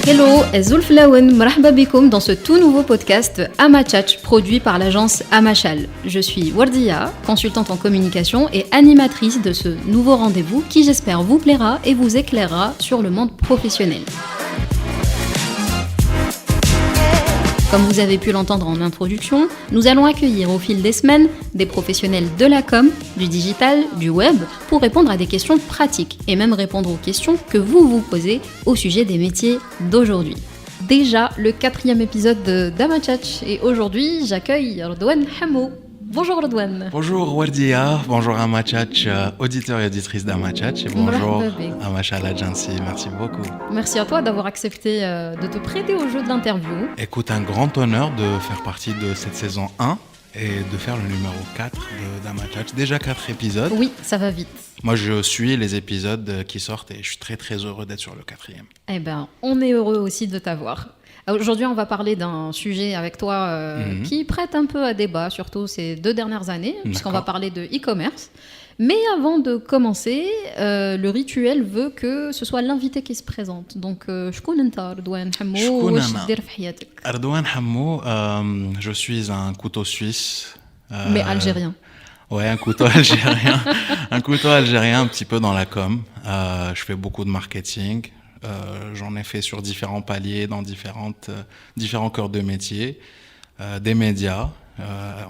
Hello, Zulf Lawen, marhaba bikoum dans ce tout nouveau podcast Amachach produit par l'agence Amachal. Je suis Wardia, consultante en communication et animatrice de ce nouveau rendez-vous qui j'espère vous plaira et vous éclairera sur le monde professionnel. Comme vous avez pu l'entendre en introduction, nous allons accueillir au fil des semaines des professionnels de la com, du digital, du web, pour répondre à des questions pratiques et même répondre aux questions que vous vous posez au sujet des métiers d'aujourd'hui. Déjà le 4e épisode d'Amachach et aujourd'hui j'accueille Redouane Hamou. Bonjour Redouane. Bonjour Wardia, bonjour Amachach, auditeur et auditrice d'Amachach et bonjour Amachal Agency, merci beaucoup. Merci à toi d'avoir accepté de te prêter au jeu de l'interview. Écoute, un grand honneur de faire partie de cette saison 1 et de faire le numéro 4 d'Amachach. Déjà 4 épisodes. Oui, ça va vite. Moi je suis les épisodes qui sortent et je suis très très heureux d'être sur le 4e. Eh ben, on est heureux aussi de t'avoir. Aujourd'hui, on va parler d'un sujet avec toi qui prête un peu à débat, surtout ces 2 dernières années, puisqu'on va parler de e-commerce. Mais avant de commencer, le rituel veut que ce soit l'invité qui se présente. Donc, شكون انت Redouane Hamou واش دير في حياتك؟ Redouane Hamou, je suis un couteau suisse. Mais algérien. Ouais, un couteau algérien. Un couteau algérien un petit peu dans la com. Je fais beaucoup de marketing. J'en ai fait sur différents paliers, dans différents cœurs de métier, des médias,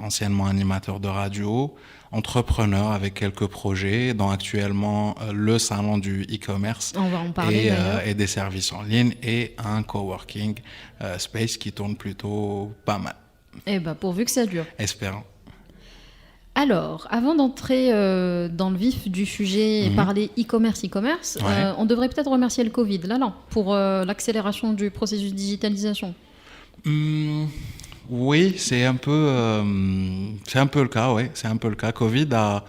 anciennement animateur de radio, entrepreneur avec quelques projets, dont actuellement le salon du e-commerce. On va en parler et des services en ligne et un coworking space qui tourne plutôt pas mal. Eh ben, pourvu que ça dure. Espérons. Alors, avant d'entrer dans le vif du sujet et parler e-commerce, on devrait peut-être remercier le Covid, pour l'accélération du processus de digitalisation. Oui, c'est un peu le cas, ouais, c'est un peu le cas. Covid a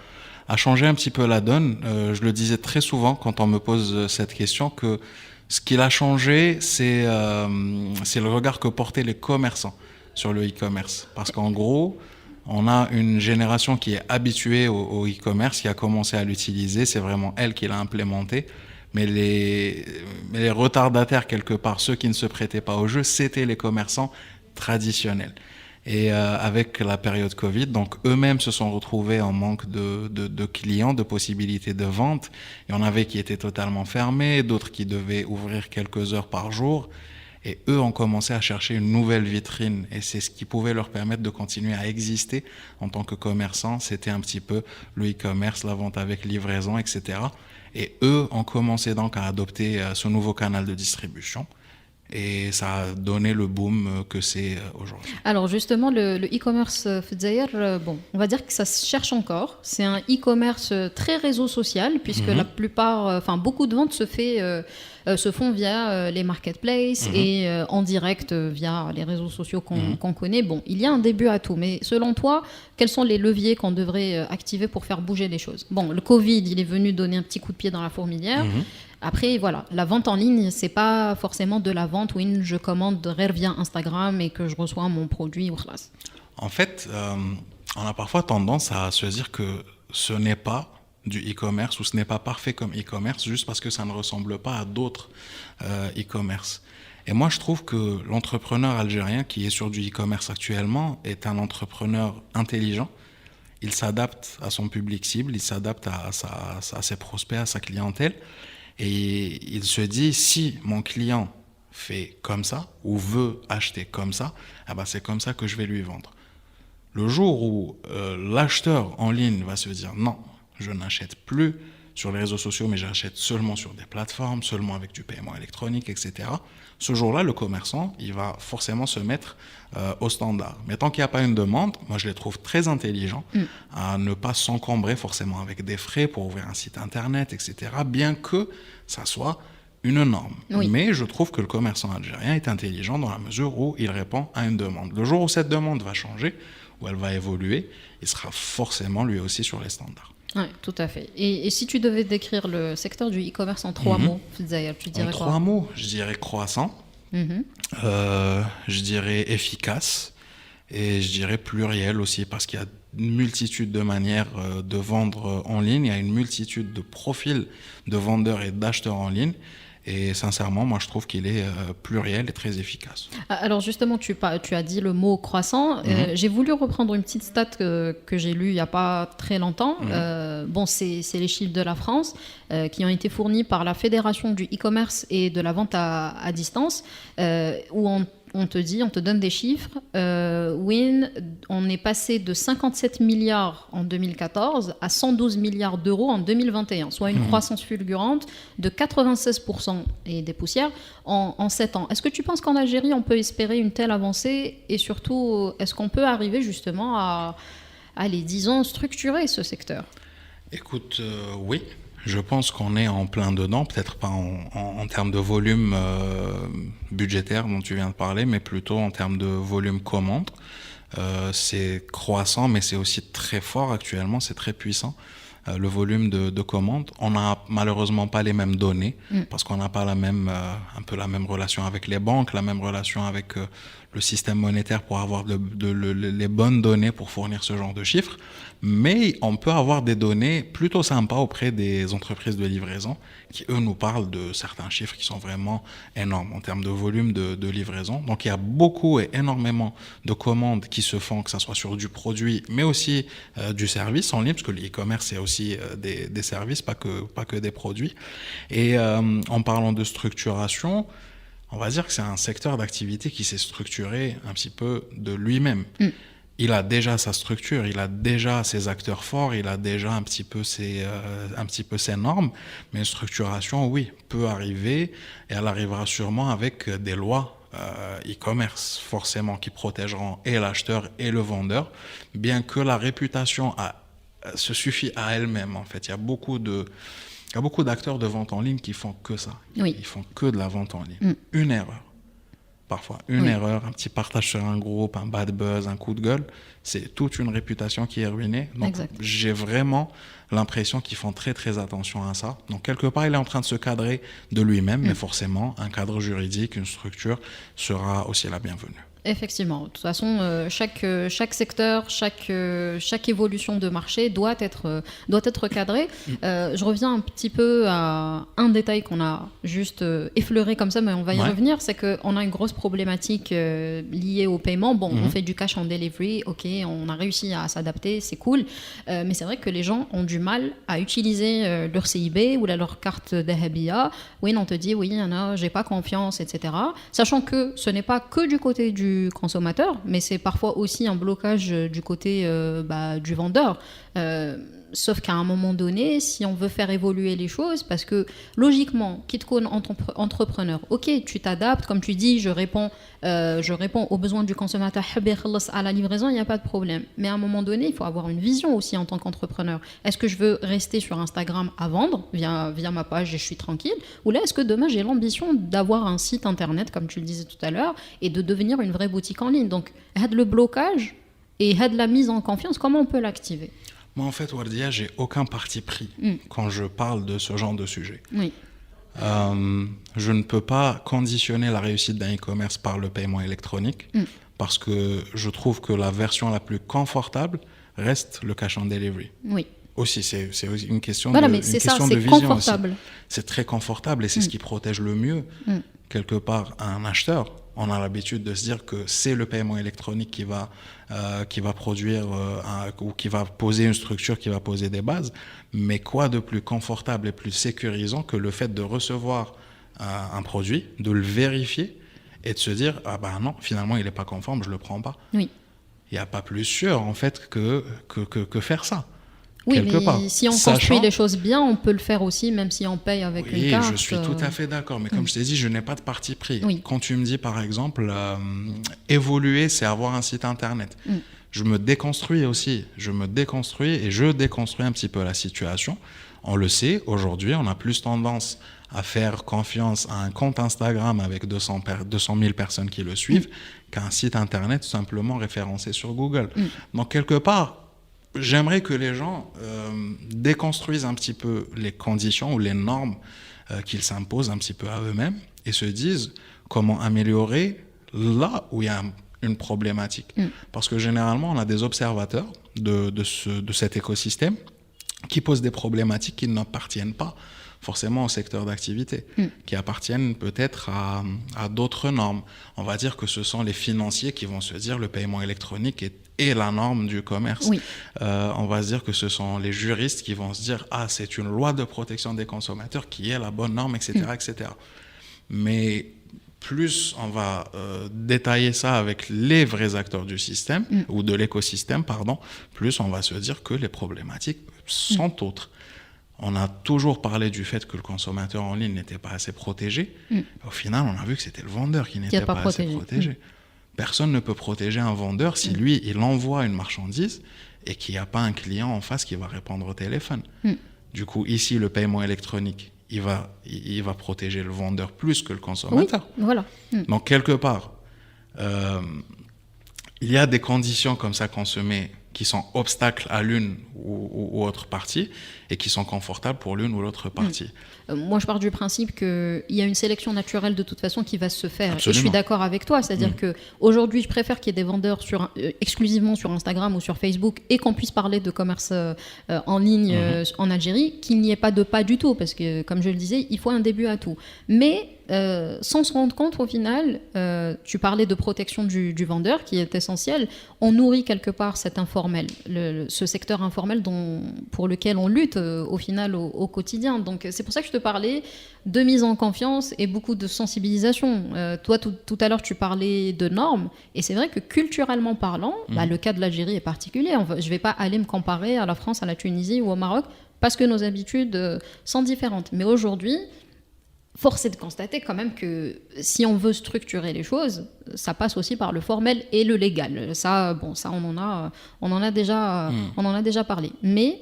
changé un petit peu la donne. Je le disais très souvent quand on me pose cette question que ce qu'il a changé, c'est le regard que portaient les commerçants sur le e-commerce. Parce qu'en gros, on a une génération qui est habituée au e-commerce, qui a commencé à l'utiliser. C'est vraiment elle qui l'a implémenté. Mais les retardataires, quelque part, ceux qui ne se prêtaient pas au jeu, c'était les commerçants traditionnels. Et avec la période Covid, donc eux-mêmes se sont retrouvés en manque de clients, de possibilités de vente. Il y en avait qui étaient totalement fermés, d'autres qui devaient ouvrir quelques heures par jour. Et eux ont commencé à chercher une nouvelle vitrine. Et c'est ce qui pouvait leur permettre de continuer à exister en tant que commerçants. C'était un petit peu le e-commerce, la vente avec livraison, etc. Et eux ont commencé donc à adopter ce nouveau canal de distribution. Et ça a donné le boom que c'est aujourd'hui. Alors justement, le e-commerce on va dire que ça se cherche encore. C'est un e-commerce très réseau social, puisque la plupart, beaucoup de ventes se font via les marketplaces et en direct via les réseaux sociaux qu'on connaît. Bon, il y a un début à tout, mais selon toi, quels sont les leviers qu'on devrait activer pour faire bouger les choses? Bon, le Covid, il est venu donner un petit coup de pied dans la fourmilière. Après, voilà, la vente en ligne, c'est pas forcément de la vente où je commande via Instagram et que je reçois mon produit. En fait, on a parfois tendance à se dire que ce n'est pas du e-commerce ou ce n'est pas parfait comme e-commerce juste parce que ça ne ressemble pas à d'autres e-commerce. Et moi, je trouve que l'entrepreneur algérien qui est sur du e-commerce actuellement est un entrepreneur intelligent. Il s'adapte à son public cible, il s'adapte à ses prospects, à sa clientèle. Et il se dit, si mon client fait comme ça ou veut acheter comme ça, c'est comme ça que je vais lui vendre. Le jour où l'acheteur en ligne va se dire, non, je n'achète plus sur les réseaux sociaux, mais j'achète seulement sur des plateformes, seulement avec du paiement électronique, etc. Ce jour-là, le commerçant, il va forcément se mettre au standard. Mais tant qu'il n'y a pas une demande, moi je les trouve très intelligents à ne pas s'encombrer forcément avec des frais pour ouvrir un site internet, etc. Bien que ça soit une norme. Oui. Mais je trouve que le commerçant algérien est intelligent dans la mesure où il répond à une demande. Le jour où cette demande va changer, où elle va évoluer, il sera forcément lui aussi sur les standards. Oui, tout à fait. Et si tu devais décrire le secteur du e-commerce en 3 mots, Fidzaïa, tu dirais quoi? En 3 mots, je dirais croissant, je dirais efficace et je dirais pluriel aussi parce qu'il y a une multitude de manières de vendre en ligne, il y a une multitude de profils de vendeurs et d'acheteurs en ligne Et sincèrement, moi, je trouve qu'il est pluriel et très efficace. Alors justement, tu as dit le mot croissant. J'ai voulu reprendre une petite stat que j'ai lue il n'y a pas très longtemps. C'est les chiffres de la France qui ont été fournis par la Fédération du e-commerce et de la vente à distance, où on te donne des chiffres. On est passé de 57 milliards en 2014 à 112 milliards d'euros en 2021, soit une croissance fulgurante de 96% et des poussières en 7 ans. Est-ce que tu penses qu'en Algérie, on peut espérer une telle avancée, et surtout, est-ce qu'on peut arriver justement à disons, structurer ce secteur? Écoute, oui. Je pense qu'on est en plein dedans, peut-être pas en termes de volume budgétaire dont tu viens de parler, mais plutôt en termes de volume commande. C'est croissant, mais c'est aussi très fort actuellement, c'est très puissant. Le volume de commandes. On n'a malheureusement pas les mêmes données, parce qu'on n'a pas un peu la même relation avec les banques, la même relation avec le système monétaire pour avoir les bonnes données pour fournir ce genre de chiffres. Mais on peut avoir des données plutôt sympas auprès des entreprises de livraison qui, eux, nous parlent de certains chiffres qui sont vraiment énormes en termes de volume de livraison. Donc, il y a beaucoup et énormément de commandes qui se font, que ce soit sur du produit, mais aussi du service en ligne, parce que l'e-commerce, c'est aussi des services, pas que des produits. Et en parlant de structuration, on va dire que c'est un secteur d'activité qui s'est structuré un petit peu de lui-même. Il a déjà sa structure, il a déjà ses acteurs forts, il a déjà un petit peu ses normes, mais une structuration, oui, peut arriver, et elle arrivera sûrement avec des lois e-commerce, forcément, qui protégeront et l'acheteur et le vendeur, bien que la réputation se suffit à elle-même, en fait. Il y a beaucoup d'acteurs de vente en ligne qui font que ça. Oui. Ils font que de la vente en ligne. Une erreur. Parfois, une erreur, un petit partage sur un groupe, un bad buzz, un coup de gueule, c'est toute une réputation qui est ruinée. Donc, j'ai vraiment l'impression qu'ils font très, très attention à ça. Donc, quelque part, il est en train de se cadrer de lui-même, mais forcément, un cadre juridique, une structure sera aussi la bienvenue. Effectivement. De toute façon, chaque secteur, chaque évolution de marché doit être cadrée. Je reviens un petit peu à un détail qu'on a juste effleuré comme ça, mais on va y revenir. C'est qu'on a une grosse problématique liée au paiement. Bon, on fait du cash on delivery, ok, on a réussi à s'adapter, c'est cool. Mais c'est vrai que les gens ont du mal à utiliser leur CIB ou leur carte d'Ahabia. Oui, on te dit, oui, j'ai pas confiance, etc. Sachant que ce n'est pas que du côté du consommateur, mais c'est parfois aussi un blocage du côté du vendeur. Sauf qu'à un moment donné, si on veut faire évoluer les choses, parce que logiquement, quitte qu'on entrepreneur, ok, tu t'adaptes, comme tu dis, je réponds aux besoins du consommateur à la livraison, il n'y a pas de problème. Mais à un moment donné, il faut avoir une vision aussi en tant qu'entrepreneur. Est-ce que je veux rester sur Instagram à vendre via ma page et je suis tranquille, ou là, est-ce que demain, j'ai l'ambition d'avoir un site internet, comme tu le disais tout à l'heure, et de devenir une vraie boutique en ligne? Donc, le blocage et la mise en confiance, comment on peut l'activer? Moi, en fait, Wardia, j'ai aucun parti pris quand je parle de ce genre de sujet. Oui. Je ne peux pas conditionner la réussite d'un e-commerce par le paiement électronique parce que je trouve que la version la plus confortable reste le cash on delivery. Oui. Aussi, c'est une question mais c'est de vision confortable. Aussi. C'est très confortable et c'est ce qui protège le mieux. Quelque part, un acheteur, on a l'habitude de se dire que c'est le paiement électronique qui va produire ou qui va poser une structure, qui va poser des bases. Mais quoi de plus confortable et plus sécurisant que le fait de recevoir un produit, de le vérifier et de se dire non, finalement il n'est pas conforme, je le prends pas. Oui. Il n'y a pas plus sûr en fait que faire ça. Oui, mais si on construit les choses bien, on peut le faire aussi, même si on paye avec une carte. Oui, je suis tout à fait d'accord. Mais comme je t'ai dit, je n'ai pas de parti pris. Oui. Quand tu me dis, par exemple, évoluer, c'est avoir un site internet. Je me déconstruis aussi. Je déconstruis un petit peu la situation. On le sait, aujourd'hui, on a plus tendance à faire confiance à un compte Instagram avec 200 000 personnes qui le suivent qu'à un site internet simplement référencé sur Google. Donc, quelque part, j'aimerais que les gens déconstruisent un petit peu les conditions ou les normes qu'ils s'imposent un petit peu à eux-mêmes et se disent comment améliorer là où il y a une problématique. Parce que généralement, on a des observateurs de cet écosystème qui posent des problématiques qui n'appartiennent pas forcément au secteur d'activité, qui appartiennent peut-être à d'autres normes. On va dire que ce sont les financiers qui vont se dire le paiement électronique est la norme du commerce. Oui. On va se dire que ce sont les juristes qui vont se dire c'est une loi de protection des consommateurs qui est la bonne norme, etc. etc. Mais plus on va détailler ça avec les vrais acteurs du système, ou de l'écosystème, pardon, plus on va se dire que les problématiques sont autres. On a toujours parlé du fait que le consommateur en ligne n'était pas assez protégé. Au final, on a vu que c'était le vendeur qui n'était pas assez protégé. Personne ne peut protéger un vendeur si lui, il envoie une marchandise et qu'il n'y a pas un client en face qui va répondre au téléphone. Du coup, ici, le paiement électronique, il va protéger le vendeur plus que le consommateur. Oui, voilà. Donc, quelque part, il y a des conditions comme ça qu'on se met qui sont obstacles à l'une ou autre partie et qui sont confortables pour l'une ou l'autre partie. Moi, je pars du principe qu'il y a une sélection naturelle de toute façon qui va se faire. Absolument. Et je suis d'accord avec toi. C'est-à-dire qu'aujourd'hui, je préfère qu'il y ait des vendeurs exclusivement sur Instagram ou sur Facebook et qu'on puisse parler de commerce en ligne en Algérie, qu'il n'y ait pas de pas du tout. Parce que, comme je le disais, il faut un début à tout. Mais sans se rendre compte, au final, tu parlais de protection du vendeur qui est essentiel. On nourrit quelque part cet informel, ce secteur informel pour lequel on lutte au final au quotidien. Donc c'est pour ça que je te parlais de mise en confiance et beaucoup de sensibilisation. Toi, tout à l'heure, tu parlais de normes. Et c'est vrai que culturellement parlant, le cas de l'Algérie est particulier. Je ne vais pas aller me comparer à la France, à la Tunisie ou au Maroc parce que nos habitudes sont différentes. Mais aujourd'hui, force est de constater quand même que si on veut structurer les choses, ça passe aussi par le formel et le légal. Ça, on en a déjà parlé. Mais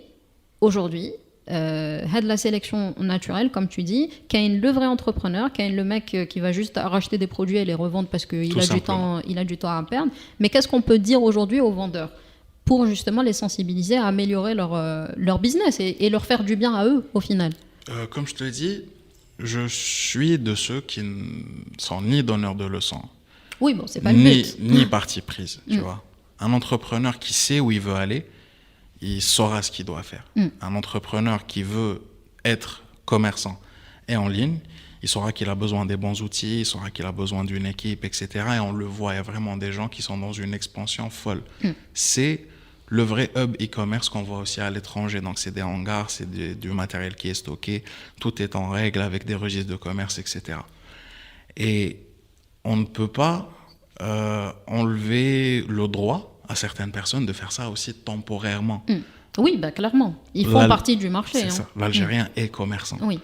aujourd'hui, la sélection naturelle, comme tu dis, Kane le vrai entrepreneur, Kane le mec qui va juste racheter des produits et les revendre parce qu'il a du temps à perdre. Mais qu'est-ce qu'on peut dire aujourd'hui aux vendeurs pour justement les sensibiliser à améliorer leur business et leur faire du bien à eux au final? Comme je te l'ai dit, je suis de ceux qui ne sont ni donneurs de leçons, oui, bon, c'est pas le but, ni parti prise. Tu vois, un entrepreneur qui sait où il veut aller, il saura ce qu'il doit faire. Un entrepreneur qui veut être commerçant et en ligne, il saura qu'il a besoin des bons outils, il saura qu'il a besoin d'une équipe, etc. Et on le voit, il y a vraiment des gens qui sont dans une expansion folle. C'est le vrai hub e-commerce qu'on voit aussi à l'étranger. Donc, c'est des hangars, c'est du matériel qui est stocké, tout est en règle avec des registres de commerce, etc. Et on ne peut pas enlever le droit à certaines personnes de faire ça aussi temporairement. Oui, clairement. Ils font partie du marché. C'est ça. L'Algérien est commerçant. Oui.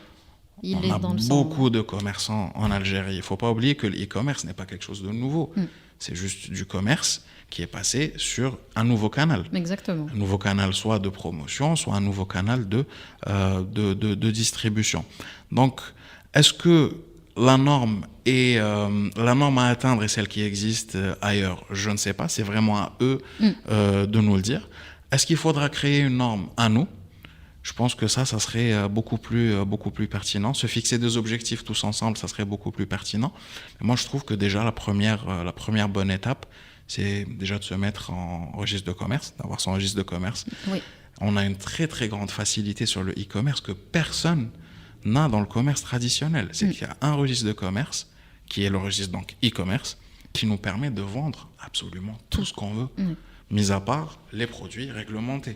On a beaucoup de commerçants en Algérie. Il ne faut pas oublier que l'e-commerce n'est pas quelque chose de nouveau. C'est juste du commerce qui est passé sur un nouveau canal. Exactement. Un nouveau canal soit de promotion, soit un nouveau canal de distribution. Donc, est-ce que la norme à atteindre est celle qui existe ailleurs? Je ne sais pas, c'est vraiment à eux de nous le dire. Est-ce qu'il faudra créer une norme à nous? Je pense que ça serait beaucoup plus pertinent. Se fixer des objectifs tous ensemble, ça serait beaucoup plus pertinent. Mais moi, je trouve que déjà, la première bonne étape, c'est déjà de se mettre en registre de commerce, d'avoir son registre de commerce. Oui. On a une très, très grande facilité sur le e-commerce que personne n'a dans le commerce traditionnel. C'est qu'il y a un registre de commerce, qui est le registre donc e-commerce, qui nous permet de vendre absolument tout ce qu'on veut, mis à part les produits réglementés.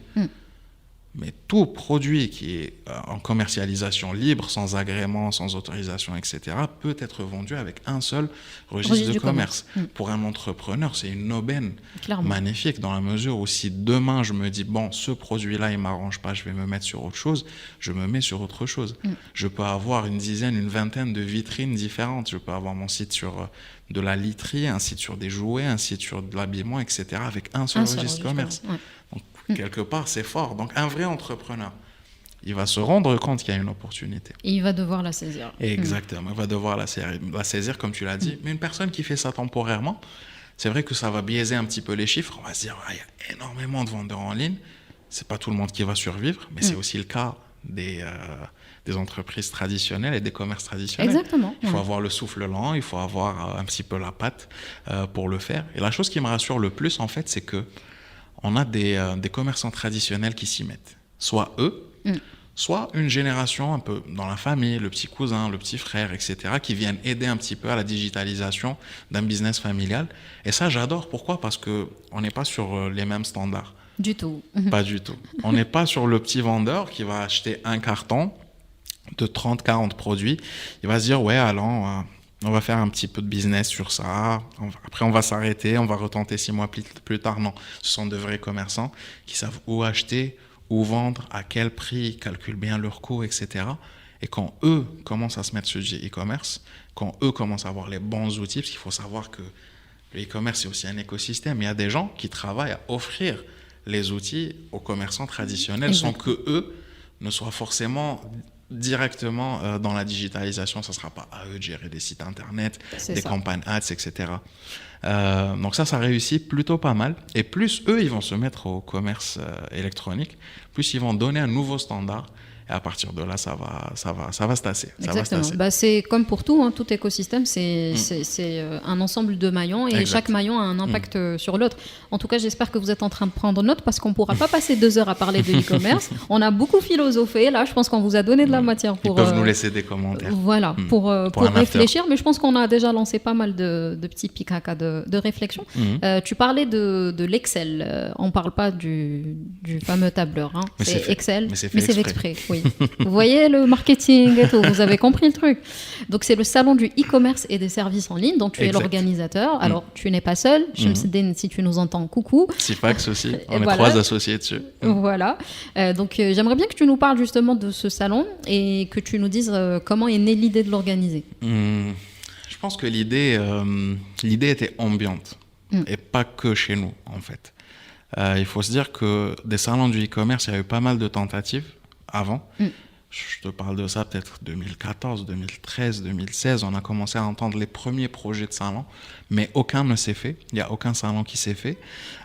Mais tout produit qui est en commercialisation libre, sans agrément, sans autorisation, etc., peut être vendu avec un seul registre de commerce. Pour un entrepreneur, c'est une aubaine magnifique, dans la mesure où si demain je me dis, bon, ce produit-là, il ne m'arrange pas, je vais me mettre sur autre chose, je me mets sur autre chose. Je peux avoir une vingtaine de vitrines différentes. Je peux avoir mon site sur de la literie, un site sur des jouets, un site sur de l'habillement, etc., avec un seul registre de commerce. Donc, quelque part, c'est fort. Donc, un vrai entrepreneur, il va se rendre compte qu'il y a une opportunité. Et il va devoir la saisir. Exactement, il va devoir la saisir, comme tu l'as dit. Mais une personne qui fait ça temporairement, c'est vrai que ça va biaiser un petit peu les chiffres. On va se dire, il y a énormément de vendeurs en ligne. C'est pas tout le monde qui va survivre, mais c'est aussi le cas des entreprises traditionnelles et des commerces traditionnels. Exactement. Il faut avoir le souffle lent, il faut avoir un petit peu la patte pour le faire. Et la chose qui me rassure le plus, en fait, c'est que on a des commerçants traditionnels qui s'y mettent. Soit eux, soit une génération un peu dans la famille, le petit cousin, le petit frère, etc., qui viennent aider un petit peu à la digitalisation d'un business familial. Et ça, j'adore. Pourquoi? Parce qu'on n'est pas sur les mêmes standards. Du tout. Pas du tout. On n'est pas sur le petit vendeur qui va acheter un carton de 30, 40 produits. Il va se dire, ouais, allons, on va faire un petit peu de business sur ça. Après, on va s'arrêter, on va retenter 6 mois plus tard. Non, ce sont de vrais commerçants qui savent où acheter, où vendre, à quel prix, ils calculent bien leurs coûts, etc. Et quand eux commencent à se mettre sur le e-commerce, quand eux commencent à avoir les bons outils, parce qu'il faut savoir que le e-commerce, c'est aussi un écosystème. Il y a des gens qui travaillent à offrir les outils aux commerçants traditionnels sans que eux ne soient forcément directement dans la digitalisation. Ça ne sera pas à eux de gérer des sites internet, des campagnes ads, etc. Donc ça réussit plutôt pas mal. Et plus eux, ils vont se mettre au commerce électronique, plus ils vont donner un nouveau standard. Et à partir de là, ça va se tasser. Exactement. C'est comme pour tout, hein, tout écosystème, c'est un ensemble de maillons et chaque maillon a un impact sur l'autre. En tout cas, j'espère que vous êtes en train de prendre note parce qu'on ne pourra pas passer 2 heures à parler de e-commerce. On a beaucoup philosophé. Là, je pense qu'on vous a donné de la matière pour... Ils peuvent nous laisser des commentaires. Voilà, pour réfléchir. Mais je pense qu'on a déjà lancé pas mal de petits picaca de réflexion. Tu parlais de l'Excel. On ne parle pas du fameux tableur. Hein. C'est Excel, mais c'est fait exprès. Oui. Vous voyez le marketing et tout, vous avez compris le truc. Donc c'est le salon du e-commerce et des services en ligne dont tu es l'organisateur. Alors tu n'es pas seul, Shamsuddin, si tu nous entends, coucou. Sifax aussi, on est 3 associés dessus. Voilà, donc j'aimerais bien que tu nous parles justement de ce salon et que tu nous dises comment est née l'idée de l'organiser. Je pense que l'idée était ambiante et pas que chez nous en fait. Il faut se dire que des salons du e-commerce, il y a eu pas mal de tentatives avant. Je te parle de ça peut-être 2014, 2013, 2016. On a commencé à entendre les premiers projets de salon, mais aucun ne s'est fait. Il n'y a aucun salon qui s'est fait.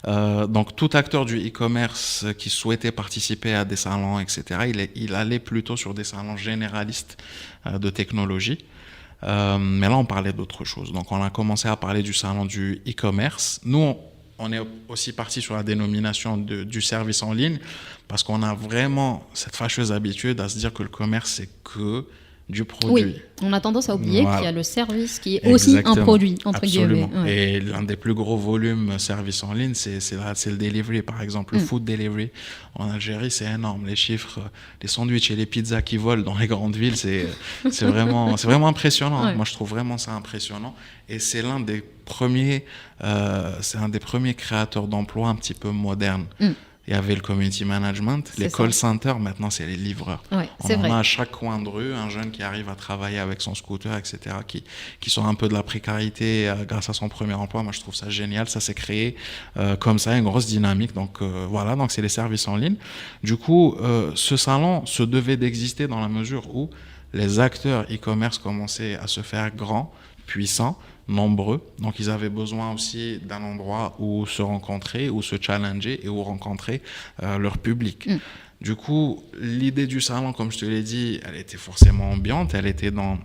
Donc tout acteur du e-commerce qui souhaitait participer à des salons, etc., il allait plutôt sur des salons généralistes de technologie. Mais là, on parlait d'autre chose. Donc on a commencé à parler du salon du e-commerce. Nous, on est aussi parti sur la dénomination du service en ligne parce qu'on a vraiment cette fâcheuse habitude à se dire que le commerce, c'est que du produit. Oui, on a tendance à oublier qu'il y a le service qui est aussi un produit, entre guillemets. Ouais. Et l'un des plus gros volumes service en ligne, c'est le delivery, par exemple, le food delivery. En Algérie, c'est énorme. Les chiffres, les sandwichs et les pizzas qui volent dans les grandes villes, c'est vraiment impressionnant. Ouais. Moi, je trouve vraiment ça impressionnant. Et c'est un des premiers créateurs d'emplois un petit peu modernes. Il y avait le community management, les call centers, maintenant c'est les livreurs. Ouais, on en a à chaque coin de rue, un jeune qui arrive à travailler avec son scooter, etc., qui sort un peu de la précarité grâce à son premier emploi. Moi je trouve ça génial, ça s'est créé comme ça, une grosse dynamique. Donc voilà, donc c'est les services en ligne. Du coup, ce salon se devait d'exister dans la mesure où les acteurs e-commerce commençaient à se faire grands, puissants, nombreux. Donc, ils avaient besoin aussi d'un endroit où se rencontrer, où se challenger et où rencontrer leur public. Du coup, l'idée du salon, comme je te l'ai dit, elle était forcément ambiante, elle était dans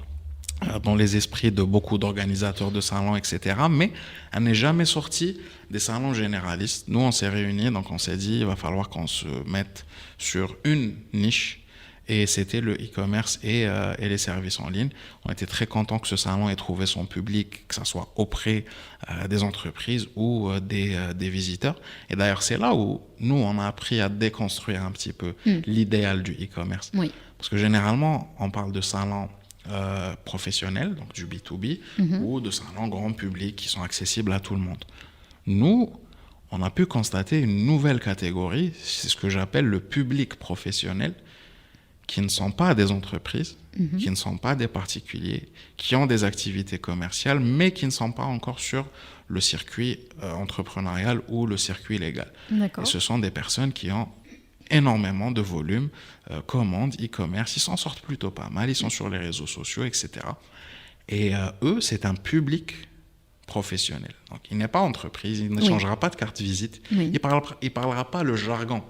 les esprits de beaucoup d'organisateurs de salons, etc. Mais elle n'est jamais sortie des salons généralistes. Nous, on s'est réunis, donc on s'est dit, il va falloir qu'on se mette sur une niche. Et c'était le e-commerce et les services en ligne. On était très contents que ce salon ait trouvé son public, que ce soit auprès des entreprises ou des visiteurs. Et d'ailleurs, c'est là où nous, on a appris à déconstruire un petit peu l'idéal du e-commerce. Oui. Parce que généralement, on parle de salons professionnels, donc du B2B, ou de salons grand public qui sont accessibles à tout le monde. Nous, on a pu constater une nouvelle catégorie, c'est ce que j'appelle le public professionnel, qui ne sont pas des entreprises, qui ne sont pas des particuliers, qui ont des activités commerciales, mais qui ne sont pas encore sur le circuit entrepreneurial ou le circuit légal. D'accord. Et ce sont des personnes qui ont énormément de volume, commandes, e-commerce, ils s'en sortent plutôt pas mal, ils sont sur les réseaux sociaux, etc. Et eux, c'est un public professionnel. Donc, il n'est pas entreprise, il ne changera pas de carte visite, il ne parlera pas le jargon.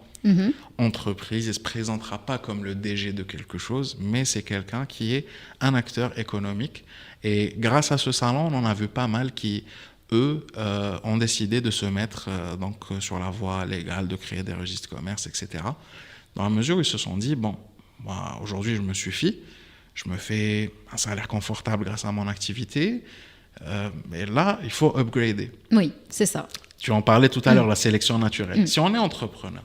Entreprise, il ne se présentera pas comme le DG de quelque chose, mais c'est quelqu'un qui est un acteur économique. Et grâce à ce salon, on en a vu pas mal qui, eux, ont décidé de se mettre sur la voie légale, de créer des registres de commerce, etc. Dans la mesure où ils se sont dit, bon, Moi, aujourd'hui, je me suffis. Je me fais un salaire confortable grâce à mon activité. Mais là, il faut upgrader. Oui, c'est ça. Tu en parlais tout à l'heure, la sélection naturelle. Si on est entrepreneur,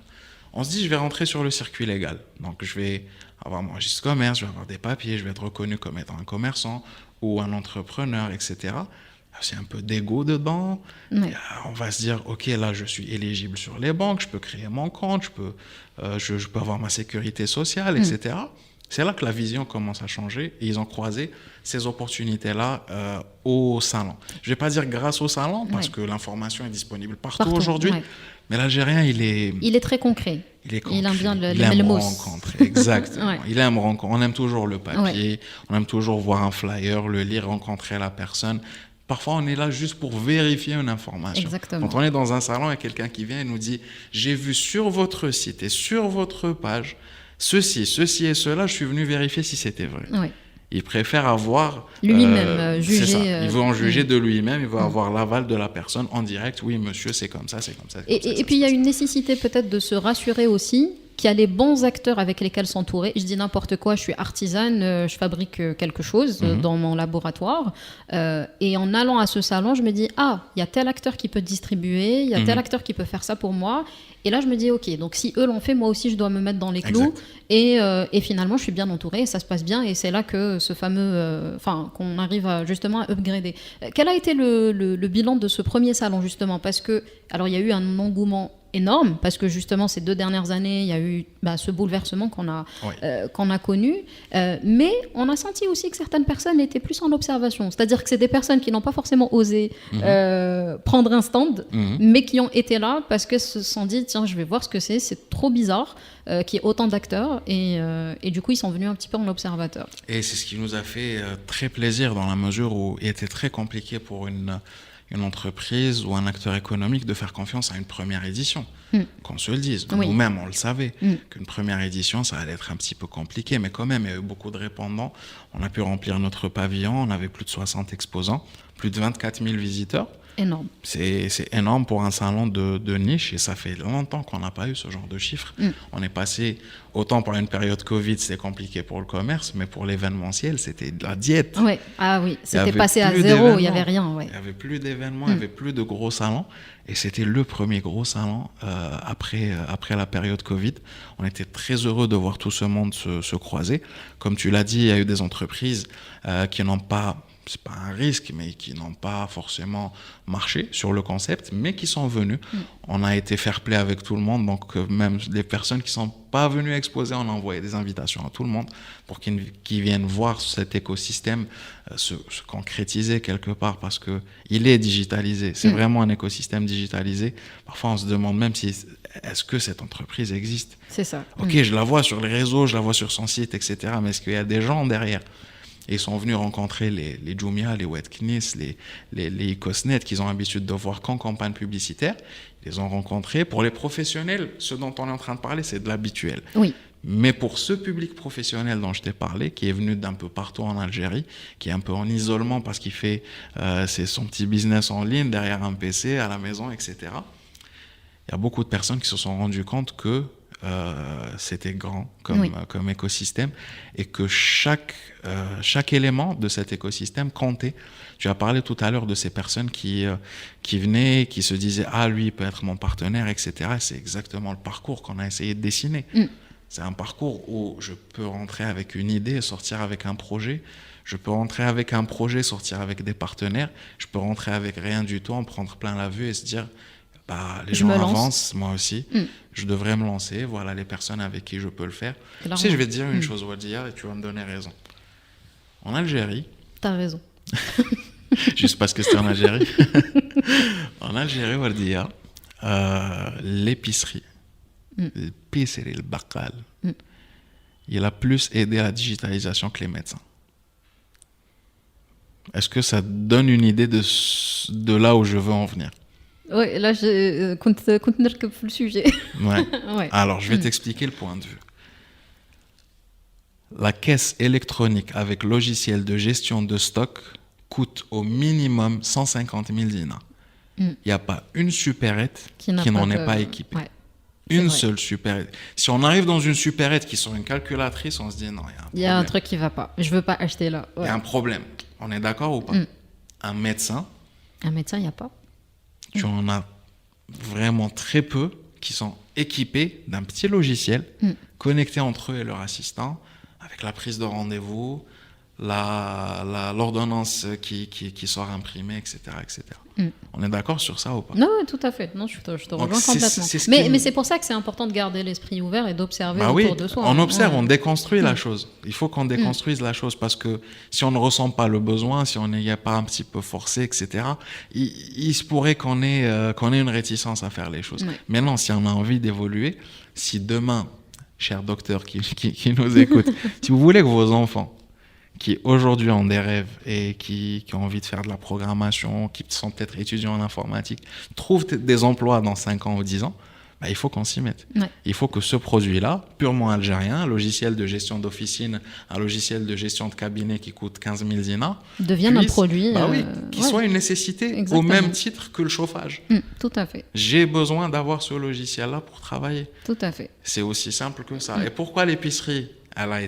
on se dit, je vais rentrer sur le circuit légal. Donc, je vais avoir mon registre commerce, je vais avoir des papiers, je vais être reconnu comme étant un commerçant ou un entrepreneur, etc. C'est un peu d'ego dedans. Ouais. On va se dire, OK, là, je suis éligible sur les banques, je peux créer mon compte, je peux avoir ma sécurité sociale, etc. C'est là que la vision commence à changer et ils ont croisé ces opportunités-là au salon. Je ne vais pas dire grâce au salon parce que l'information est disponible partout aujourd'hui, mais l'Algérien, il est très concret. Il est concret. Il aime bien il aime rencontrer, exactement. Il aime rencontrer. On aime toujours le papier, on aime toujours voir un flyer, le lire, rencontrer la personne. Parfois, on est là juste pour vérifier une information. Exactement. Quand on est dans un salon, il y a quelqu'un qui vient et nous dit « J'ai vu sur votre site et sur votre page ceci et cela, je suis venu vérifier si c'était vrai. » Il préfère avoir... lui-même juger. C'est ça. Il veut en juger de lui-même, il veut avoir l'aval de la personne en direct. Oui, monsieur, c'est comme ça, c'est comme ça. Et puis, il y a une nécessité peut-être de se rassurer aussi qu'il y a les bons acteurs avec lesquels s'entourer. Je dis n'importe quoi, je suis artisane, je fabrique quelque chose dans mon laboratoire. Et en allant à ce salon, je me dis, il y a tel acteur qui peut distribuer, il y a tel acteur qui peut faire ça pour moi. Et là, je me dis, OK, donc si eux l'ont fait, moi aussi, je dois me mettre dans les clous. Et finalement, je suis bien entourée, ça se passe bien. Et c'est là que ce fameux... qu'on arrive justement à upgrader. Quel a été le bilan de ce premier salon, justement ? Parce que, alors, il y a eu un engouement énorme, parce que justement, ces 2 dernières années, il y a eu ce bouleversement qu'on a connu. Mais on a senti aussi que certaines personnes étaient plus en observation. C'est-à-dire que c'est des personnes qui n'ont pas forcément osé prendre un stand, mais qui ont été là parce qu'elles se sont dit, tiens, je vais voir ce que c'est trop bizarre qu'il y ait autant d'acteurs. Et du coup, ils sont venus un petit peu en observateur. Et c'est ce qui nous a fait très plaisir dans la mesure où il était très compliqué pour une entreprise ou un acteur économique de faire confiance à une première édition. Qu'on se le dise. Nous-mêmes, on le savait, qu'une première édition, ça allait être un petit peu compliqué, mais quand même, il y a eu beaucoup de répondants. On a pu remplir notre pavillon, on avait plus de 60 exposants, plus de 24 000 visiteurs. Énorme. C'est énorme pour un salon de niche et ça fait longtemps qu'on n'a pas eu ce genre de chiffres. On est passé, autant pour une période Covid, c'était compliqué pour le commerce, mais pour l'événementiel, c'était de la diète. C'était passé à zéro, il n'y avait rien. Il n'y avait plus d'événements, il n'y avait plus de gros salons et c'était le premier gros salon après la période Covid. On était très heureux de voir tout ce monde se croiser. Comme tu l'as dit, il y a eu des entreprises qui n'ont pas... c'est pas un risque, mais qui n'ont pas forcément marché sur le concept, mais qui sont venus. On a été fair-play avec tout le monde, donc même les personnes qui sont pas venues exposer, on a envoyé des invitations à tout le monde pour qu'ils viennent voir cet écosystème se concrétiser quelque part, parce que il est digitalisé. C'est vraiment un écosystème digitalisé. Parfois, on se demande même est-ce que cette entreprise existe ? C'est ça. Ok, je la vois sur les réseaux, je la vois sur son site, etc. Mais est-ce qu'il y a des gens derrière ? Et ils sont venus rencontrer les Jumia, les Wetknis, les Ecosnet qu'ils ont l'habitude de voir qu'en campagne publicitaire. Ils les ont rencontrés. Pour les professionnels, ce dont on est en train de parler, c'est de l'habituel. Oui. Mais pour ce public professionnel dont je t'ai parlé, qui est venu d'un peu partout en Algérie, qui est un peu en isolement parce qu'il fait son petit business en ligne derrière un PC à la maison, etc., il y a beaucoup de personnes qui se sont rendues compte que c'était grand comme écosystème et que chaque élément de cet écosystème comptait. Tu as parlé tout à l'heure de ces personnes qui venaient, qui se disaient « Ah, lui, il peut être mon partenaire, etc. » C'est exactement le parcours qu'on a essayé de dessiner. C'est un parcours où je peux rentrer avec une idée et sortir avec un projet. Je peux rentrer avec un projet, sortir avec des partenaires. Je peux rentrer avec rien du tout, en prendre plein la vue et se dire les gens avancent, moi aussi. Je devrais me lancer. Voilà les personnes avec qui je peux le faire. Tu sais, je vais te dire une chose, Wadia, et tu vas me donner raison. En Algérie... T'as raison. Juste parce que c'était en Algérie. En Algérie, Wadia, l'épicerie, l'épicerie, le bakal, il a plus aidé à la digitalisation que les médecins. Est-ce que ça te donne une idée de là où je veux en venir ? Oui, là, je compte نركب le sujet. Ouais. Alors, je vais t'expliquer le point de vue. La caisse électronique avec logiciel de gestion de stock coûte au minimum 150 000 dinars. Il n'y a pas une supérette qui n'en est pas équipée. Ouais. Une vrai. seule supérette. Si on arrive dans une supérette qui sont une calculatrice, on se dit non, Il y a un truc qui va pas. Je veux pas acheter là. Il y a un problème. On est d'accord ou pas? Un médecin, Un médecin, il y a pas. tu en as vraiment très peu qui sont équipés d'un petit logiciel connecté entre eux et leur assistant, avec la prise de rendez-vous, l'ordonnance qui sort imprimée, etc. etc. On est d'accord sur ça ou pas? Non, ouais, tout à fait. Non, je te rejoins complètement. Mais c'est pour ça que c'est important de garder l'esprit ouvert et d'observer autour de soi. On observe, on déconstruit la chose. Il faut qu'on déconstruise la chose parce que si on ne ressent pas le besoin, si on n'y est pas un petit peu forcé, etc., il se pourrait qu'on ait une réticence à faire les choses. Mais non, si on a envie d'évoluer, si demain, cher docteur qui nous écoute, si vous voulez que vos enfants qui aujourd'hui ont des rêves et qui ont envie de faire de la programmation, qui sont peut-être étudiants en informatique, trouvent des emplois dans 5 ans ou 10 ans, bah, il faut qu'on s'y mette. Ouais. Il faut que ce produit-là, purement algérien, un logiciel de gestion d'officine, un logiciel de gestion de cabinet qui coûte 15 000 dinars, devienne un produit qui soit une nécessité au même titre que le chauffage. Tout à fait. J'ai besoin d'avoir ce logiciel-là pour travailler. Tout à fait. C'est aussi simple que ça. Et pourquoi l'épicerie elle a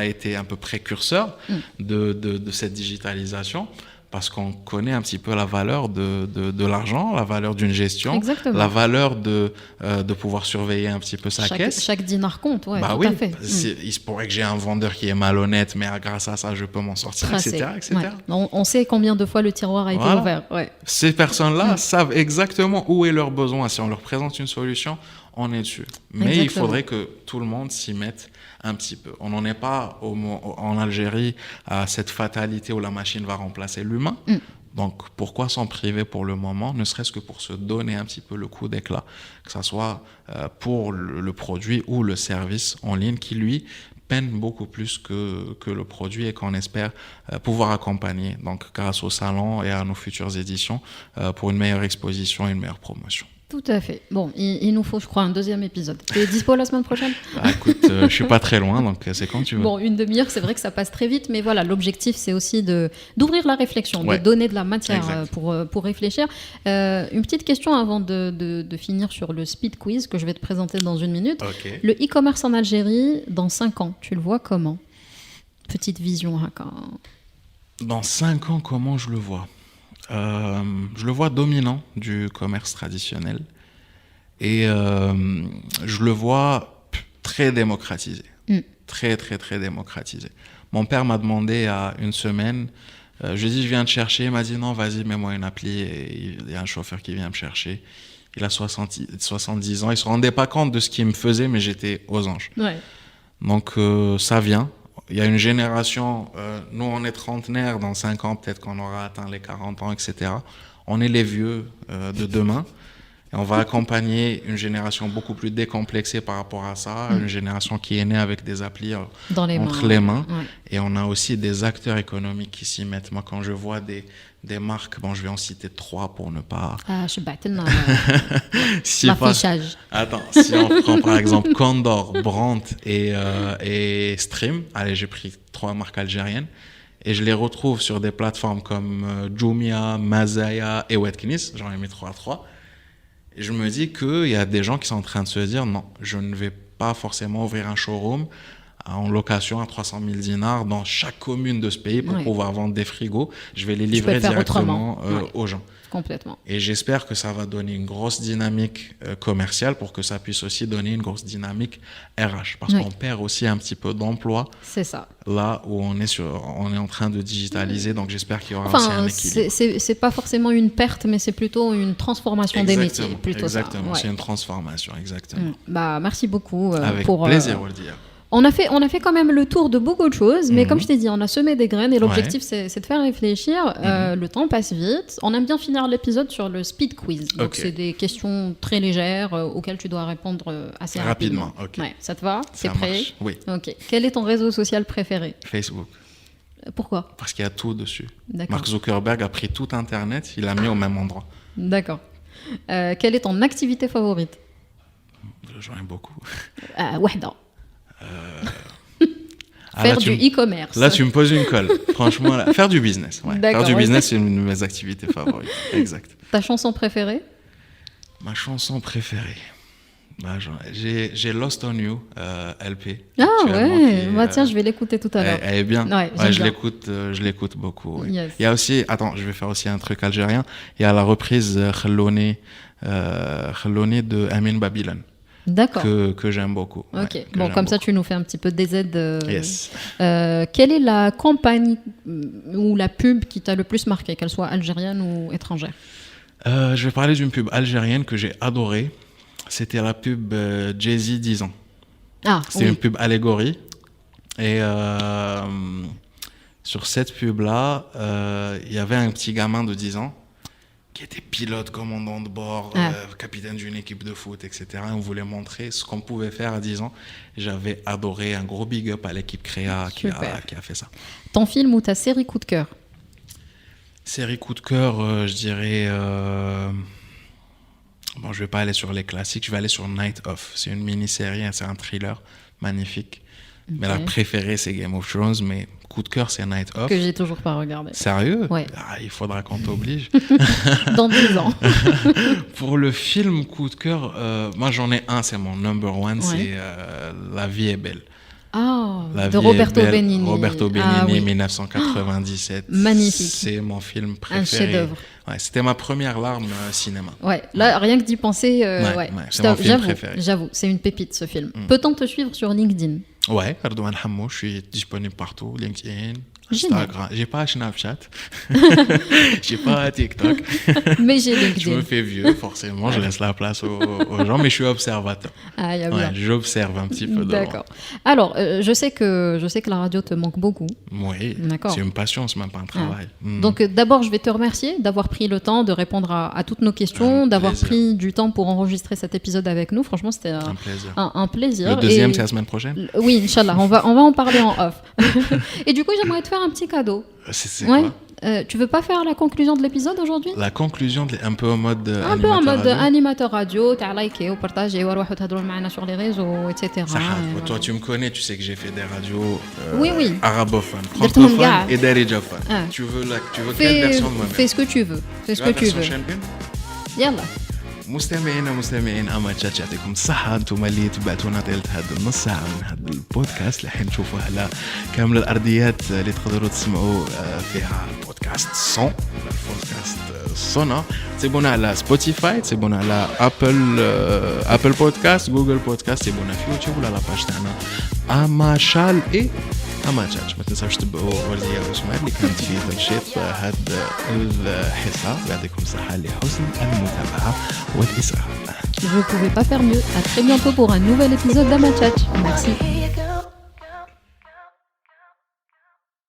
été un peu précurseur de cette digitalisation parce qu'on connaît un petit peu la valeur de l'argent, la valeur d'une gestion, la valeur de pouvoir surveiller un petit peu sa caisse. Chaque dinar compte, ouais, tout à fait. Il se pourrait que j'ai un vendeur qui est malhonnête, mais grâce à ça, je peux m'en sortir, etc. Ouais. On sait combien de fois le tiroir a été ouvert. Ouais. Ces personnes-là savent exactement où est leur besoin. Si on leur présente une solution, on est dessus. Mais il faudrait que tout le monde s'y mette un petit peu. On n'en est pas en Algérie à cette fatalité où la machine va remplacer l'humain. Donc pourquoi s'en priver pour le moment, ne serait-ce que pour se donner un petit peu le coup d'éclat, que ce soit pour le produit ou le service en ligne qui, lui, peine beaucoup plus que le produit et qu'on espère pouvoir accompagner donc grâce au salon et à nos futures éditions pour une meilleure exposition et une meilleure promotion. Tout à fait. Bon, il nous faut, je crois, un deuxième épisode. T'es dispo la semaine prochaine? Écoute, je suis pas très loin, donc c'est quand tu veux. Bon, une demi-heure, c'est vrai que ça passe très vite, mais voilà, l'objectif, c'est aussi d'ouvrir la réflexion, de donner de la matière pour réfléchir. Une petite question avant de finir sur le speed quiz que je vais te présenter dans une minute. Okay. Le e-commerce en Algérie, dans 5 ans, tu le vois comment? Petite vision, Haka. Dans 5 ans, comment je le vois? Je le vois dominant du commerce traditionnel et je le vois très démocratisé, très très très démocratisé. Mon père m'a demandé à une semaine, je lui ai dit je viens te chercher, il m'a dit non vas-y mets-moi une appli et il y a un chauffeur qui vient me chercher. Il a 70 ans, il se rendait pas compte de ce qu'il me faisait mais j'étais aux anges. Ouais. Donc ça vient. Il y a une génération, nous on est trentenaires, dans 5 ans peut-être qu'on aura atteint les 40 ans, etc. On est les vieux de demain et on va accompagner une génération beaucoup plus décomplexée par rapport à ça, une génération qui est née avec des applis entre les mains. Ouais. Et on a aussi des acteurs économiques qui s'y mettent. Moi quand je vois des marques, bon je vais en citer 3 pour ne pas... Ah, je bats l'affichage. Attends, si on prend par exemple Condor, Brandt et Stream, allez j'ai pris 3 marques algériennes, et je les retrouve sur des plateformes comme Jumia, Mazaya et Wetknis, j'en ai mis 3 à 3, et je me dis qu'il y a des gens qui sont en train de se dire non, je ne vais pas forcément ouvrir un showroom en location à 300 000 dinars dans chaque commune de ce pays pour pouvoir vendre des frigos. Je vais les livrer directement aux gens. Complètement. Et j'espère que ça va donner une grosse dynamique commerciale pour que ça puisse aussi donner une grosse dynamique RH. Parce qu'on perd aussi un petit peu d'emploi. C'est ça. Là où on est en train de digitaliser. Donc j'espère qu'il y aura aussi un équilibre. C'est pas forcément une perte, mais c'est plutôt une transformation des métiers. Exactement, c'est une transformation, exactement. Bah, merci beaucoup. Avec plaisir, on le dit. On a fait quand même le tour de beaucoup de choses, mais comme je t'ai dit, on a semé des graines et l'objectif, c'est de faire réfléchir. Le temps passe vite. On aime bien finir l'épisode sur le speed quiz. Donc, c'est des questions très légères auxquelles tu dois répondre assez rapidement. Ouais, ça te va? C'est prêt? Marche. Oui. Ok. Quel est ton réseau social préféré? Facebook. Pourquoi? Parce qu'il y a tout dessus. Mark Zuckerberg a pris tout Internet, il l'a mis au même endroit. D'accord. Quelle est ton activité favorite? J'en ai beaucoup. Ouais, non. Faire du e-commerce. Là, tu me poses une colle. Franchement, là, faire du business. Ouais. Faire du business, c'est une de mes activités favorites. Exact. Ta chanson préférée? Ma chanson préférée. J'ai Lost on You, LP. Ah actuellement, ouais, bah tiens, je vais l'écouter tout à l'heure. Elle est bien. Ouais, Ouais, j'aime bien. je l'écoute beaucoup. Oui. Yes. Il y a aussi, attends, je vais faire aussi un truc algérien. Il y a la reprise Khallouni de Amin Babylon D'accord. que j'aime beaucoup. Ok, Ouais, que bon, j'aime comme ça beaucoup. tu nous fais un petit peu des aides. Yes. Quelle est la campagne ou la pub qui t'a le plus marqué, qu'elle soit algérienne ou étrangère? Je vais parler d'une pub algérienne que j'ai adorée. C'était la pub Jay-Z 10 ans. Ah, C'était une oui. pub allégorie. Et sur cette pub-là, il y avait un petit gamin de 10 ans qui était pilote, commandant de bord, Ah. capitaine d'une équipe de foot, etc. Et on voulait montrer ce qu'on pouvait faire à 10 ans. J'avais adoré, un gros big up à l'équipe Créa Super. qui a fait ça. Ton film ou ta série coup de cœur? Série coup de cœur, je dirais... Bon, je vais pas aller sur les classiques, je vais aller sur Night Of. C'est une mini-série, c'est un thriller magnifique. Mais la Ok. préférée, c'est Game of Thrones, mais coup de cœur, c'est Night Of. Que j'ai toujours pas regardé. Sérieux? Ouais. Ah, il faudra qu'on t'oblige. Dans 10 ans. Pour le film coup de cœur, moi j'en ai un, c'est mon number one, Ouais. c'est La vie est belle. Ah, La de vie Roberto est belle. Benigni. Roberto Benigni, Ah, oui. 1997. Magnifique. C'est mon film Un préféré. chef-d'œuvre. Ouais, c'était ma première larme cinéma. Ouais, là, rien que d'y penser, Ouais, ouais. c'est mon film préféré. J'avoue, c'est une pépite ce film. Peut-on te suivre sur LinkedIn? Ouais, Ardouane Hammo, je suis disponible partout, LinkedIn, Génial. Instagram. J'ai pas Snapchat, j'ai pas TikTok. Mais j'ai Je me LinkedIn. fais vieux, forcément, je laisse la place aux gens, mais je suis observateur. Ah, il y a Ouais, bien. j'observe un petit peu de loin. D'accord. Alors, je sais que la radio te manque beaucoup. Oui, D'accord. c'est une passion, c'est même pas un travail. Donc, d'abord, je vais te remercier d'avoir pris le temps de répondre à toutes nos questions, Un d'avoir plaisir. pris du temps pour enregistrer cet épisode avec nous. Franchement, c'était Un plaisir. un plaisir. Le deuxième, Et- c'est la semaine prochaine. Oui, Inch'Allah, on va en parler en off. Et du coup, j'aimerais te faire un petit cadeau. C'est Ouais. quoi Tu veux pas faire la conclusion de l'épisode aujourd'hui? La conclusion, un peu en mode Un peu en mode radio. animateur radio, t'as liké ou partagé, ou alors t'as معنا sur les réseaux, etc. Ça, Et toi, voilà. tu me connais, tu sais que j'ai fait des radios Oui, oui. arabophones, Dirtهم francophones كاع. et darija-phones. Ah. Tu veux quelle version de moi-même Fais ce que tu veux. Fais ce que tu veux. Yallah. مستمعين اما تشات يعطيكم الصحة انتم اللي تبعتونا طيلة هذا النص ساعة من هذا البودكاست اللي حين تشوفوه على كامل الأرضيات اللي تقدروا تسمعوا فيها بودكاست صون ولا البودكاست صونا. تسيبونا على سبوتيفاي، تسيبونا على ابل بودكاست، جوجل بودكاست، تسيبونا في يوتيوب ولا لاباج تاعنا اما شال اي اما تشات. ما تنساوش تتبعوا وردية واسماعيل اللي كانت في تنشيط هذا الحصة. يعطيكم الصحة لحسن المتابعة والإسراء. Je ne pouvais pas faire mieux. À très bientôt pour un nouvel épisode d'Amachat. Merci.